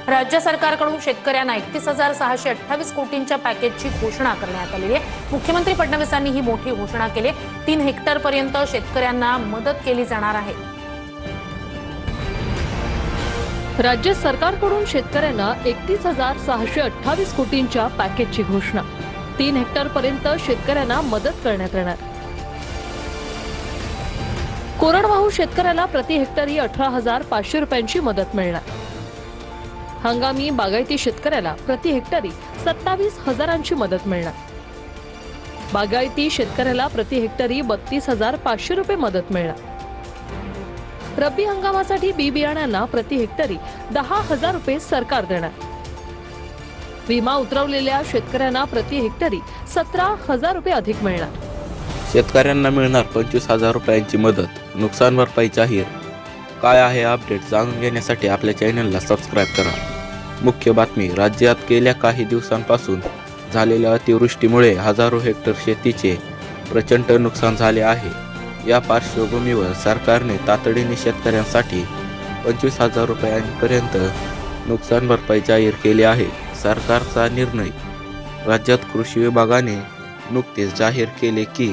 राज्य सरकारकडून शेतकऱ्यांना 31,628 कोटींच्या पॅकेजची घोषणा करण्यात आली आहे। मुख्यमंत्री फडणवीसांनी ही मोठी घोषणा केली। 3 हेक्टरपर्यंत शेतकऱ्यांना मदत केली जाणार आहे। राज्य सरकारकडून शेतकऱ्यांना 31,628 कोटींच्या पॅकेजची घोषणा। 3 हेक्टरपर्यंत शेतकऱ्यांना मदत करण्यात येणार। कोरडवाहू शेतकऱ्याला प्रति हेक्टरी 18,500 रुपयांची मदत मिळणार। हंगामी बागायती शेतकऱ्याला प्रति हेक्टरी 27,000ची मदत मिळणार। बागायती शेतकऱ्याला प्रति हेक्टरी 32,500 रुपये मदत मिळणार। रब्बी हंगामासाठी बी बियाण्यांना प्रति हेक्टरी 10,000 रुपये सरकार देणार। विमा उतरवलेल्या शेतकऱ्यांना प्रति हेक्टरी 17,000 रुपये अधिक मिळणार। शेतकऱ्यांना मिळणार 25,000 रुपयांची मदत। नुकसान भरपाई जाहीर। काय आहे अपडेट जाणून घेण्यासाठी आपल्या चॅनलला सबस्क्राईब करा। मुख्य बातमी, राज्यात गेल्या काही दिवसांपासून झालेल्या अतिवृष्टीमुळे हजारो हेक्टर शेतीचे प्रचंड नुकसान झाले आहे। या पार्श्वभूमीवर सरकारने तातडीने शेतकऱ्यांसाठी 25,000 रुपयांपर्यंत नुकसान भरपाई जाहीर केली आहे। सरकारचा निर्णय राज्यात कृषी विभागाने नुकतेच जाहीर केले की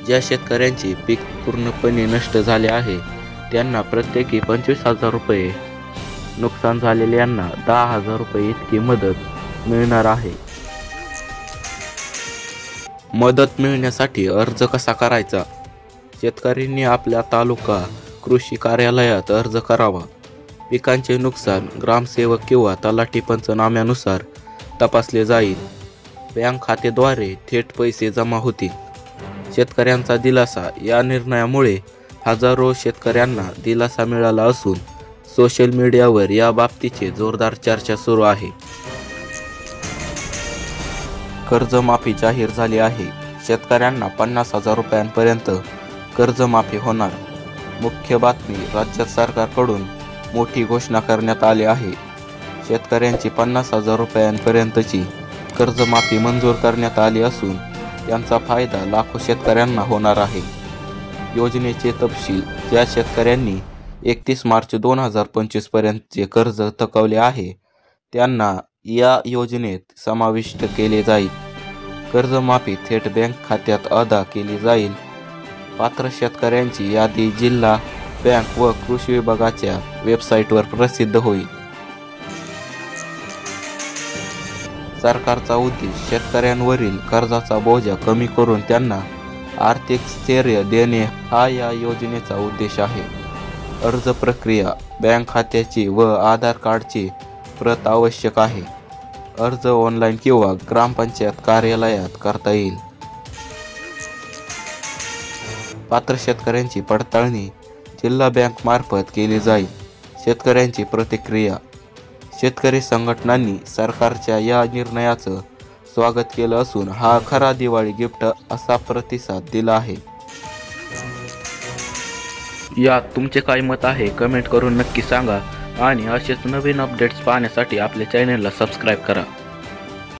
ज्या शेतकऱ्यांचे पीक पूर्णपणे नष्ट झाले आहे त्यांना प्रत्येकी 25,000 रुपये, नुकसान झालेल्यांना 10,000 रुपये इतकी मदत मिळणार आहे। मदत मिळण्यासाठी अर्ज कसा करायचा? शेतकऱ्यांनी आपल्या तालुका कृषी कार्यालयात अर्ज करावा। पिकांचे नुकसान ग्रामसेवक किंवा तलाठी पंचनाम्यानुसार तपासले जाईल। बँक खात्याद्वारे थेट पैसे जमा होतील। शेतकऱ्यांचा दिलासा, या निर्णयामुळे हजारो शेतकऱ्यांना दिलासा मिळाला असून सोशल मीडियावर या बाबतीची जोरदार चर्चा सुरू आहे। कर्जमाफी जाहीर झाली आहे। शेतकऱ्यांना 50,000 रुपयांपर्यंत कर्जमाफी होणार। मुख्य बातमी, राज्य सरकारकडून मोठी घोषणा करण्यात आली आहे। शेतकऱ्यांची 50,000 रुपयांपर्यंतची कर्जमाफी मंजूर करण्यात आली असून यांचा फायदा लाखो शेतकऱ्यांना होणार आहे। योजनेचे तपशील, ज्या शेतकऱ्यांनी 31 मार्च 2025 पर्यंतचे कर्ज थकवले आहे त्यांना या योजनेत समाविष्ट केले जाईल। कर्जमाफी थेट बँक खात्यात अदा केली जाईल। पात्र शेतकऱ्यांची यादी जिल्हा बँक व कृषी विभागाच्या वेबसाईटवर प्रसिद्ध होईल। सरकारचा उद्देश शेतकऱ्यांवरील कर्जाचा बोजा कमी करून त्यांना आर्थिक स्थैर्य देणे हा या योजनेचा उद्देश आहे। अर्ज प्रक्रिया, बँक खात्याची व आधार कार्डची प्रत आवश्यक आहे। अर्ज ऑनलाईन किंवा ग्रामपंचायत कार्यालयात करता येईल। पात्र शेतकऱ्यांची पडताळणी जिल्हा बँक मार्फत केली जाईल। शेतकऱ्यांची प्रतिक्रिया, शेतकरी संघटनांनी सरकारच्या या निर्णयाचं स्वागत केलं असून हा खरा दिवाळी गिफ्ट असा प्रतिसाद दिला आहे। यात तुमचे काय मत आहे कमेंट करून नक्की सांगा आणि असेच नवीन अपडेट्स पाहण्यासाठी आपल्या चॅनलला सबस्क्राईब करा।